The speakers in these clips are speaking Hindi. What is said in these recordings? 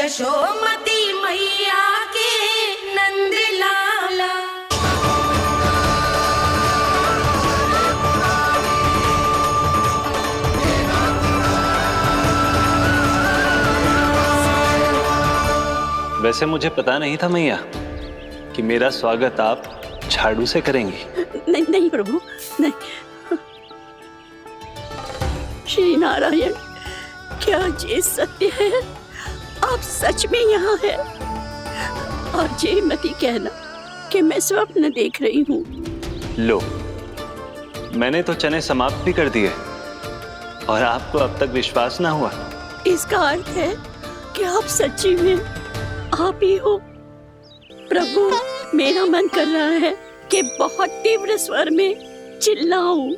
यशोमती मैया के नंद लाला। वैसे मुझे पता नहीं था मैया कि मेरा स्वागत आप झाड़ू से करेंगी। नहीं नहीं प्रभु, नहीं। श्री नारायण, क्या ये सत्य है? आप सच में यहाँ हैं? और ये मत ही कहना कि मैं स्वप्न देख रही हूँ। लो, मैंने तो चने समाप्त भी कर दिए और आपको अब तक विश्वास ना हुआ। इसका अर्थ है कि आप सच्ची में आप ही हो। प्रभु, मेरा मन कर रहा है कि बहुत तीव्र स्वर में चिल्लाऊं।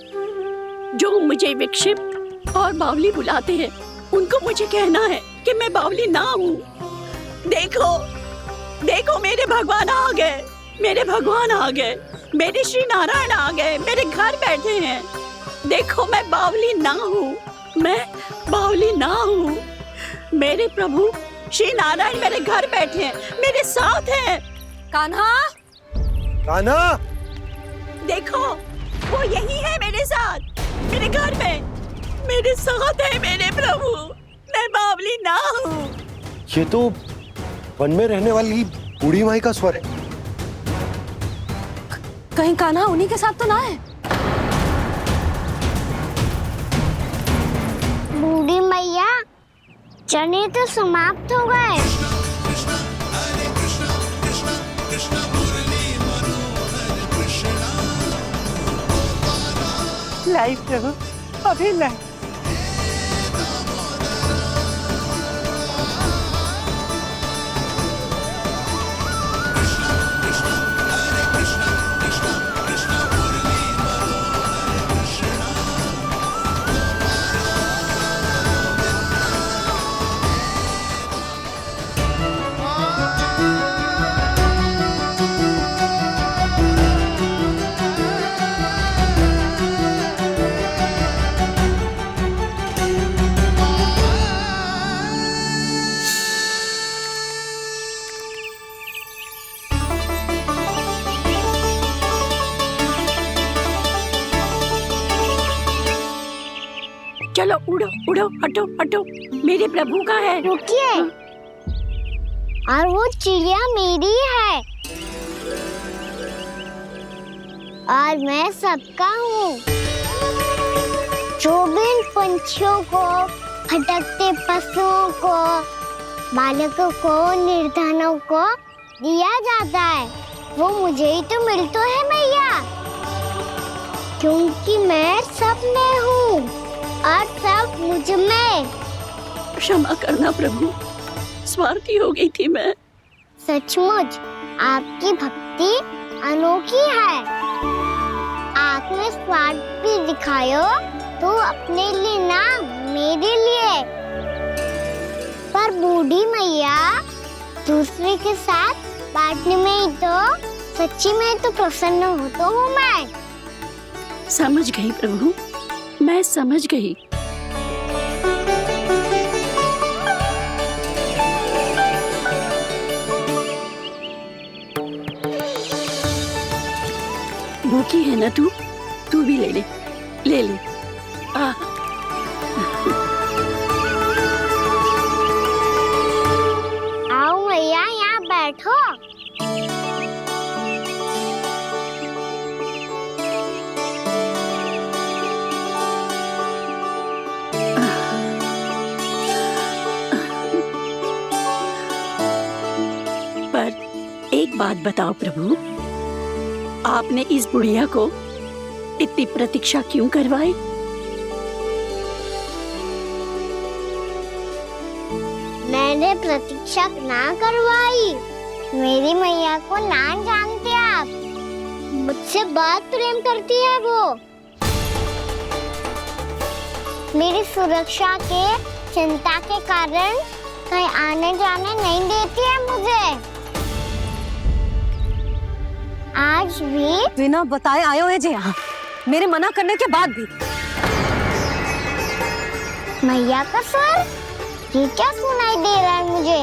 जो मुझे विक्षिप्त और बावली बुलाते हैं उनको मुझे कहना है कि मैं बावली ना हूँ। देखो देखो, मेरे भगवान आ गए, मेरे भगवान आ गए, मेरे श्री नारायण आ गए, मेरे घर बैठे हैं। देखो, मैं बावली ना हूँ, मैं बावली ना हूँ। मेरे प्रभु श्री नारायण मेरे घर बैठे हैं, मेरे साथ हैं। कान्हा, कान्हा, देखो, वो यही है मेरे साथ, मेरे घर में, मेरे साथ है मेरे प्रभु। मैं बावली ना हूँ। ये तो वन में रहने वाली बूढ़ी माई का स्वर है। कहीं कान्हा उन्हीं के साथ तो ना है? बूढ़ी मैया, चने तो समाप्त हो गए। लाई प्रभु, अभी लाई। चलो उड़ो उड़ो, हटो हटो, मेरे प्रभु का है। रुकिए, और वो चिड़िया मेरी है और मैं सबका हूँ। जो भी इन पंछियों को, भटकते पशुओं को, बालकों को, निर्धनों को दिया जाता है, वो मुझे ही तो मिलता है मैया, क्योंकि मैं सब में हूँ और सब मुझ में। क्षमा करना प्रभु, स्वार्थी हो गई थी मैं। सचमुच आपकी भक्ति अनोखी है। आपने स्वार्थ भी दिखायो तो अपने लिए ना, मेरे लिए। पर बूढ़ी मैया, दूसरे के साथ बांटने में ही तो सच्ची में तो प्रसन्न होता हूँ मैं। समझ गई प्रभु, मैं समझ गई। भूखी है ना तू भी ले ले, ले ले। आओ मैया, यहाँ बैठो। एक बात बताओ प्रभु, आपने इस बुढ़िया को इतनी प्रतीक्षा क्यों करवाई? मैंने प्रतीक्षा ना करवाई। मेरी मैया को ना जानते आप, मुझसे बहुत प्रेम करती है वो। मेरी सुरक्षा के चिंता के कारण कहीं आने जाने नहीं देती है मुझे। आज भी बिना बताए आयो है जे यहाँ, मेरे मना करने के बाद भी। मैया का स्वर, ये क्या सुनाई दे रहा है मुझे?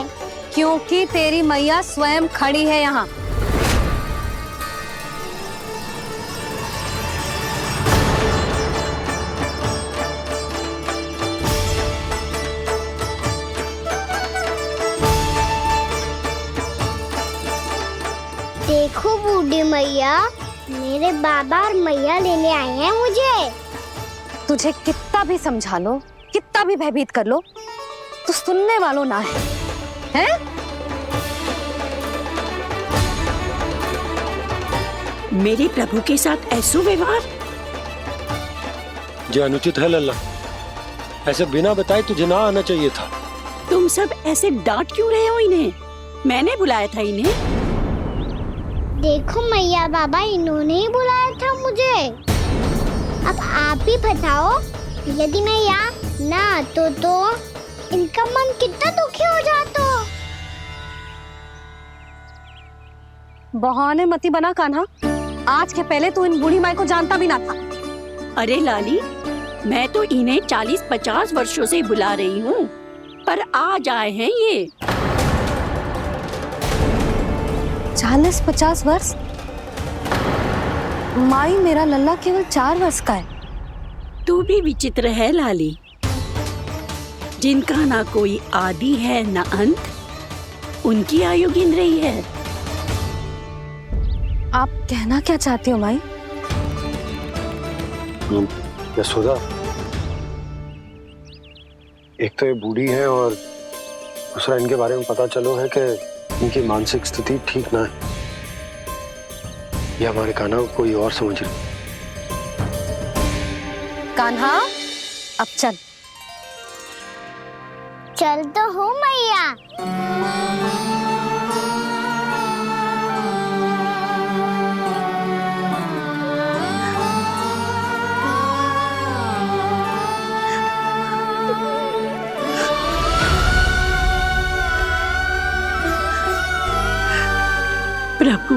क्योंकि तेरी मैया स्वयं खड़ी है यहाँ। देखो बूढ़ी मैया, मेरे बाबा और मैया लेने आए हैं मुझे। तुझे कितना भी समझा लो, कितना भी भयभीत कर लो, तो सुनने वालों ना है, हैं? मेरे प्रभु के साथ ऐसा व्यवहार जो अनुचित है लल्ला। ऐसे बिना बताए तुझे ना आना चाहिए था। तुम सब ऐसे डांट क्यों रहे हो इन्हें? मैंने बुलाया था इन्हें। देखो मैया बाबा, इन्होंने ही बुलाया था मुझे। अब आप ही बताओ, यदि मैं यहाँ ना आतो तो इनका मन कितना दुखी हो जाता। बहाने मती बना कान्हा। आज के पहले तू इन बूढ़ी माई को जानता भी ना था। अरे लाली, मैं तो इन्हें 40-50 वर्षों से बुला रही हूँ, पर आज आए हैं ये। 40-50 वर्ष? माई, मेरा लल्ला केवल 4 वर्ष का है। तू भी विचित्र है लाली, जिनका ना कोई आदि है ना अंत, उनकी आयु गिन रही है। आप कहना क्या चाहती हो माई? यशोदा, एक तो ये बूढ़ी है और दूसरा इनके बारे में पता चलो है कि इनकी मानसिक स्थिति ठीक ना है। ये हमारे कान्हा को कोई और समझ रही। कान्हा, अब चल। चल तो हूँ मैया। प्रभु,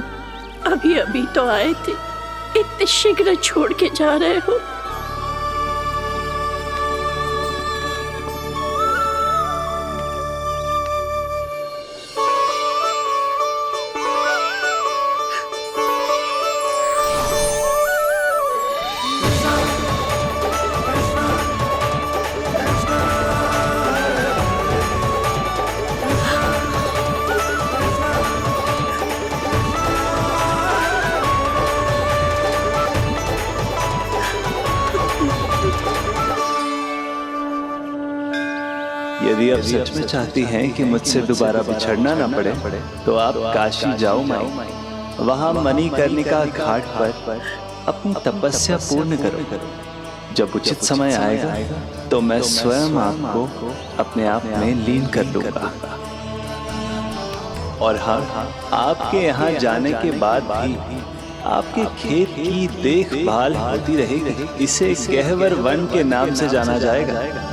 अभी अभी तो आए थे, इतने शीघ्र छोड़ के जा रहे हो? यदि आप सच में चाहती हैं कि मुझसे दोबारा बिछड़ना ना पड़े तो आप काशी जाओ माई। वहां मणिकर्णिका घाट पर अपनी तपस्या पूर्ण करो। जब उचित समय आएगा तो मैं स्वयं आपको अपने आप में लीन कर लूंगा। और हाँ, आपके यहाँ जाने के बाद भी आपके खेत की देखभाल होती रहेगी। इसे गहवर वन के नाम से जाना जाएगा।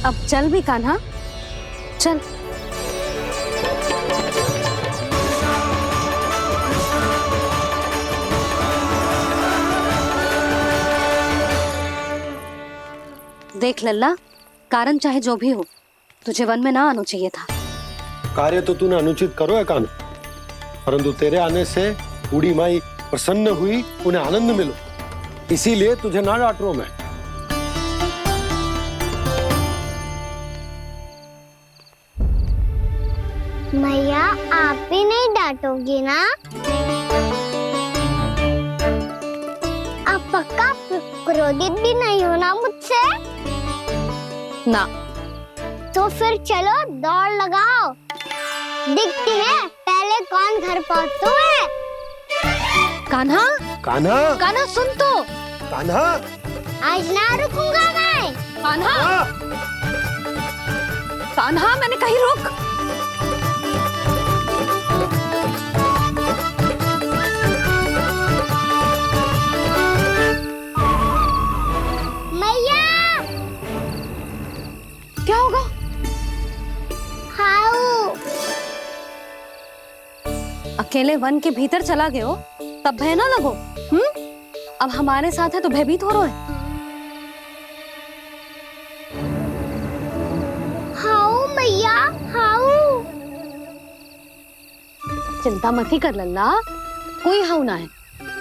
अब चल भी कान्हा, चल। देख लल्ला, कारण चाहे जो भी हो, तुझे वन में ना आना चाहिए था। कार्य तो तूने अनुचित करो है कान्हा, परंतु तेरे आने से बूढ़ी माई प्रसन्न हुई, उन्हें आनंद मिलो, इसीलिए तुझे ना डांट रहा हूं मैं। मैया, आप भी नहीं डांटोगी ना? आप पक्का क्रोधित भी नहीं हो ना मुझसे? ना। तो फिर चलो दौड़ लगाओ, दिखती है पहले कौन घर पहुंचता है। कान्हा, कान्हा, कान्हा सुन तो। कान्हा, आज ना रुकूंगा मैं। कान्हा, कान्हा, मैंने कहीं रुक। मैया, क्या होगा? हाउ अकेले वन के भीतर चला गए हो, तब भय ना लगो। अब हमारे साथ है तो भयभीत हो रहे हो। हाउ चिंता मत ही कर लल्ला, कोई हाउ ना है,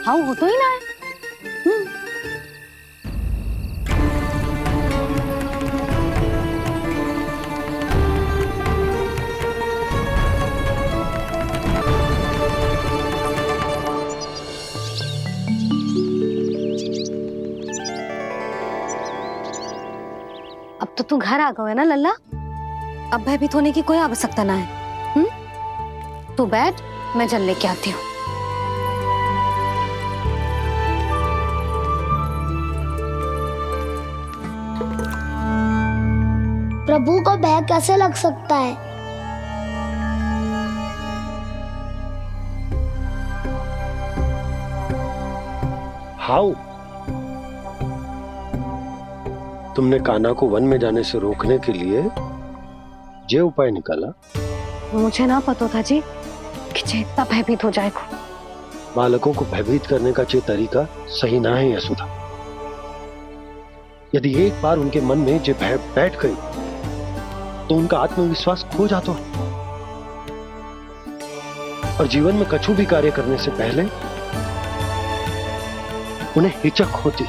हाउ हो तो ही ना है। अब तो तू घर आ गया है ना लल्ला, अब भयभीत होने की कोई आवश्यकता ना है। तू बैठ, मैं जल लेके आती हूँ। प्रभु को भय कैसे लग सकता है? हाउ? तुमने कान्हा को वन में जाने से रोकने के लिए ये उपाय निकाला? मुझे ना पता था जी कि जे इतना भयभीत हो जाएगा। बालकों को भयभीत करने का ये तरीका सही ना है यशोदा। यदि एक बार उनके मन में ये भय बैठ गई तो उनका आत्मविश्वास खो जाता है और जीवन में कछु भी कार्य करने से पहले उन्हें हिचक होती।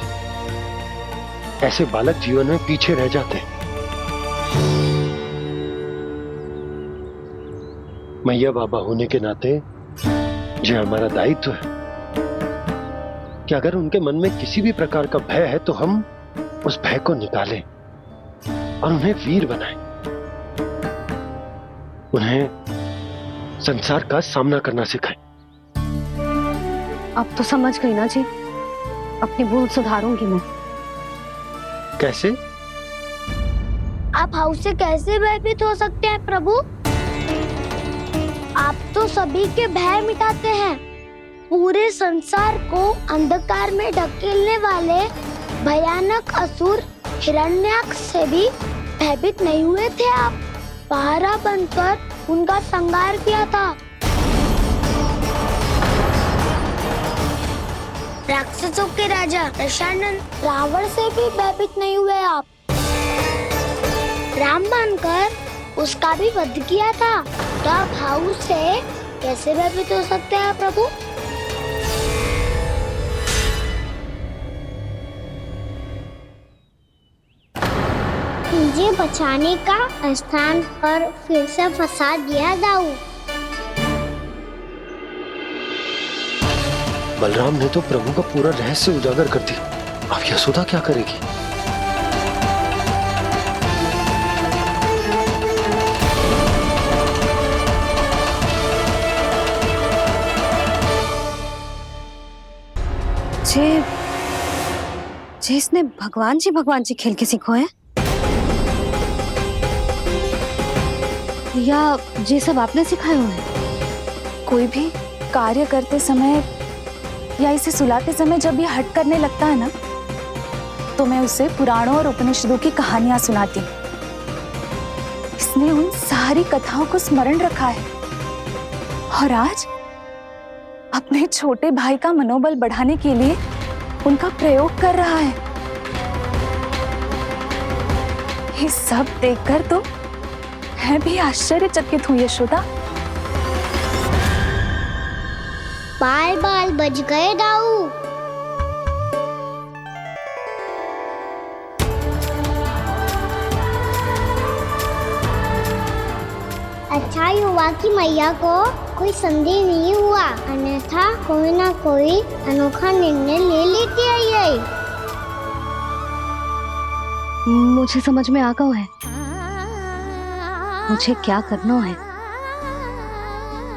ऐसे बालक जीवन में पीछे रह जाते हैं। मैया बाबा होने के नाते यह हमारा दायित्व है कि अगर उनके मन में किसी भी प्रकार का भय है तो हम उस भय को निकालें और उन्हें वीर बनाएं, उन्हें संसार का सामना करना सिखाएं। अब तो समझ गई ना जी, अपनी भूल सुधारूंगी मैं। कैसे? आप हाउ से कैसे भयभीत हो सकते हैं प्रभु? आप तो सभी के भय मिटाते हैं। पूरे संसार को अंधकार में ढकेलने वाले भयानक असुर हिरण्याक्ष से भी भयभीत नहीं हुए थे आप। पहरा बनकर उनका संहार किया था। राक्षसों के राजा दशानन रावण से भी भयभीत नहीं हुए आप। राम बनकर उसका भी वध किया था। तो आप हाउ से कैसे भयभीत हो सकते हैं प्रभु? मुझे बचाने का स्थान पर फिर से फंसा दिया दाऊ। बलराम ने तो प्रभु का पूरा रहस्य उजागर कर दिया। अब यशोदा क्या करेगी? जे इसने भगवान जी खेल के सीखो है, या ये सब आपने सिखाए हुए हैं? कोई भी कार्य करते समय या इसे सुलाते समय जब ये हट करने लगता है ना, तो मैं उसे पुराणों और उपनिषदों की कहानियां सुनाती हूँ। इसने उन सारी कथाओं को स्मरण रखा है और आज अपने छोटे भाई का मनोबल बढ़ाने के लिए उनका प्रयोग कर रहा है। ये सब देखकर तो मैं भी आश्चर्यचकित हूँ यशोदा। बाल बाल बज गए दाऊ। अच्छा हुआ कि मैया को कोई संदेह नहीं हुआ, अन्यथा कोई ना कोई अनोखा निर्णय ले लेती है ये। मुझे समझ में आ गया है मुझे क्या करना है।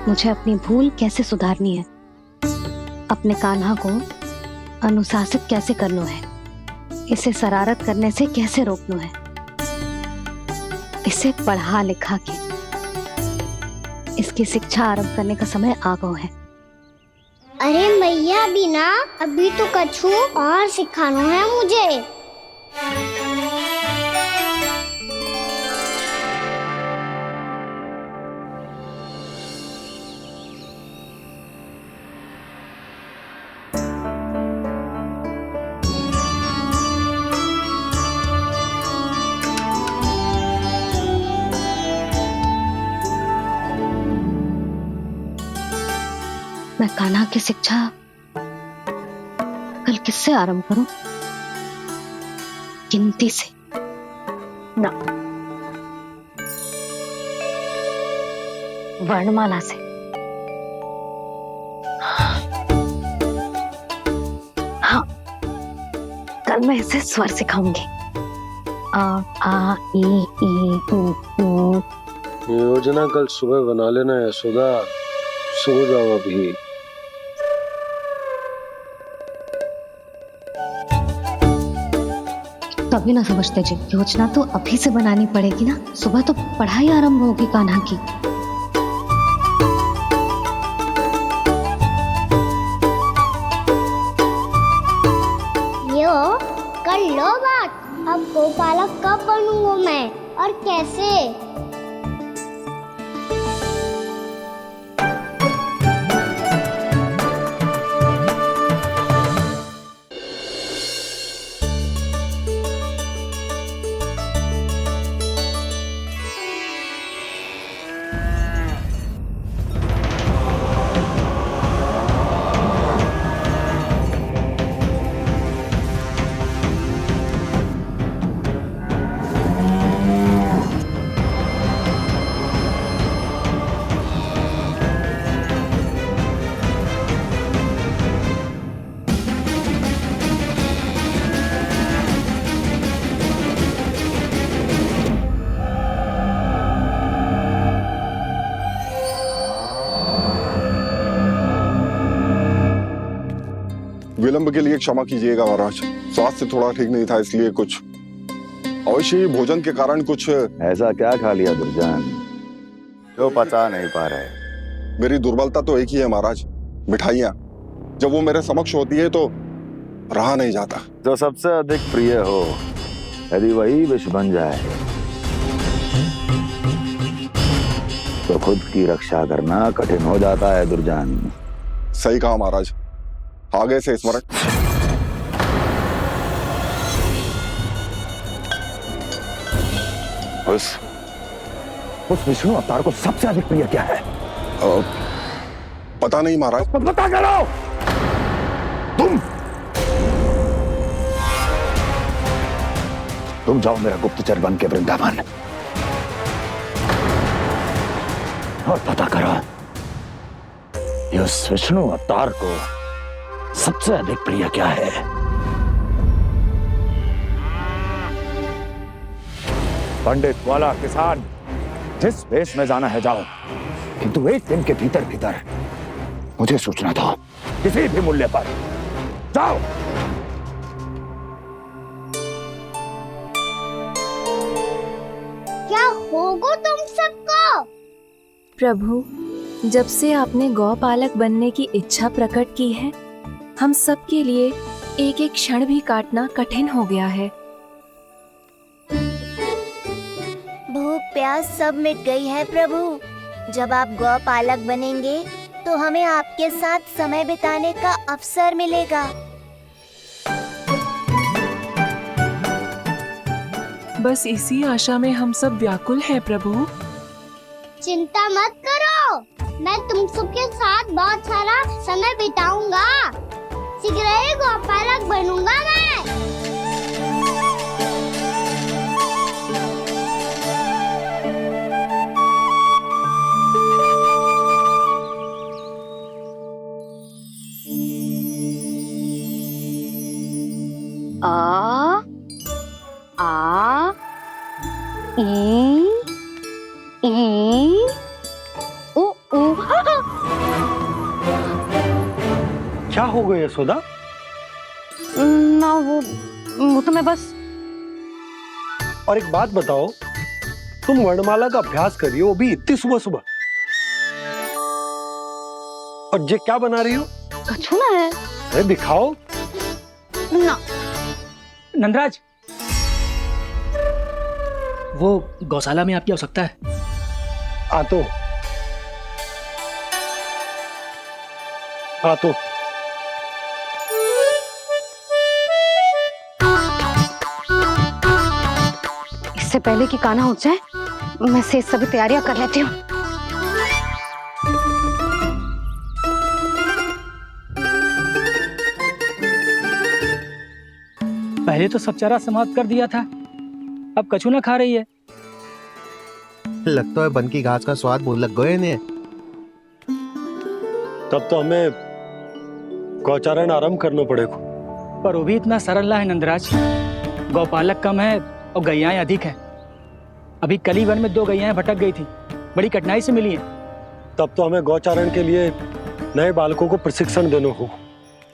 मुझे अपनी भूल कैसे सुधारनी है, अपने कान्हा को अनुशासित कैसे करना है, इसे शरारत करने से कैसे रोकना है, इसे पढ़ा लिखा के इसकी शिक्षा आरंभ करने का समय आ गया है। अरे मैया बिना अभी तो कछु और सिखाना है मुझे। मैं कान्हा की शिक्षा कल किससे आरंभ करूं? गिनती से ना, वर्णमाला से। हाँ, कल मैं इसे स्वर सिखाऊंगी। आ ई ऊ। योजना कल सुबह बना लेना यशोदा, सो जाओ अभी। तभी ना समझते जी, योजना तो अभी से बनानी पड़ेगी ना। सुबह तो पढ़ाई आरंभ होगी कान्हा की। यो कर लो बात। अब गोपालक कब बनूंगा मैं और कैसे? विलंब के लिए क्षमा कीजिएगा महाराज, स्वास्थ्य थोड़ा ठीक नहीं था इसलिए कुछ अवश्य ही भोजन के कारण कुछ। ऐसा क्या खा लिया दुर्जन जो पचा नहीं पा रहे? मेरी दुर्बलता तो एक ही है महाराज, मिठाइयाँ। जब वो मेरे समक्ष होती है तो रहा नहीं जाता। जो सबसे अधिक प्रिय हो, यदि वही विष बन जाए तो खुद की रक्षा करना कठिन हो जाता है दुर्जन। सही कहा महाराज, आगे से स्मरण। उस विष्णु अवतार को सबसे अधिक प्रिय क्या है? पता नहीं महाराज। पता करो। तुम जाओ मेरा गुप्तचर बन के वृंदावन और पता करो इस विष्णु अवतार को सबसे अधिक प्रिय क्या है। पंडित वाला किसान, जिस वेश में जाना है जाओ, किंतु एक दिन के भीतर भीतर मुझे सूचना दो, किसी भी मूल्य पर। जाओ। क्या होगा तुम सबको? प्रभु, जब से आपने गौपालक बनने की इच्छा प्रकट की है, हम सब के लिए एक एक क्षण भी काटना कठिन हो गया है। भूख प्यास सब मिट गई है प्रभु। जब आप गौपालक बनेंगे तो हमें आपके साथ समय बिताने का अवसर मिलेगा। बस इसी आशा में हम सब व्याकुल हैं प्रभु। चिंता मत करो, मैं तुम सबके साथ बहुत सारा समय बिताऊंगा। शीघ्र ही गोपालक बनूंगा मैं। आ ई ऊ ऊ। क्या हो गया यशोदा? ना वो तो मैं बस। और एक बात बताओ, तुम वर्णमाला का अभ्यास कर रही हो, वो भी इतनी सुबह सुबह, और ये क्या बना रही हो? छूना है। अरे दिखाओ ना। नंदराज, वो गौशाला में आपकी आवश्यकता है। आ तो इससे पहले कि कान्हा उठ जाए, मैं से सभी तैयारियां कर लेती हूँ। पहले तो सब चारा समाप्त कर दिया था, अब कछु ना खा रही है। लगता है बन की घास का स्वाद भूल लग गए ने। तब तो हमें गौचारण आरंभ करना पड़ेगा। पर वो भी इतना सरल है नंदराज, गौपालक कम है और गैयाएं अधिक है। अभी कली वन में 2 गैयाएं भटक गई थी, बड़ी कठिनाई से मिली है। तब तो हमें गौचारण के लिए नए बालकों को प्रशिक्षण देना हो।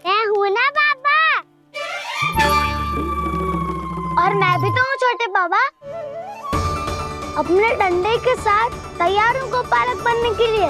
मैं हूँ ना बाबा, और मैं भी तो हूँ छोटे बाबा। अपने डंडे के साथ तैयार हूँ गौपालक बनने के लिए।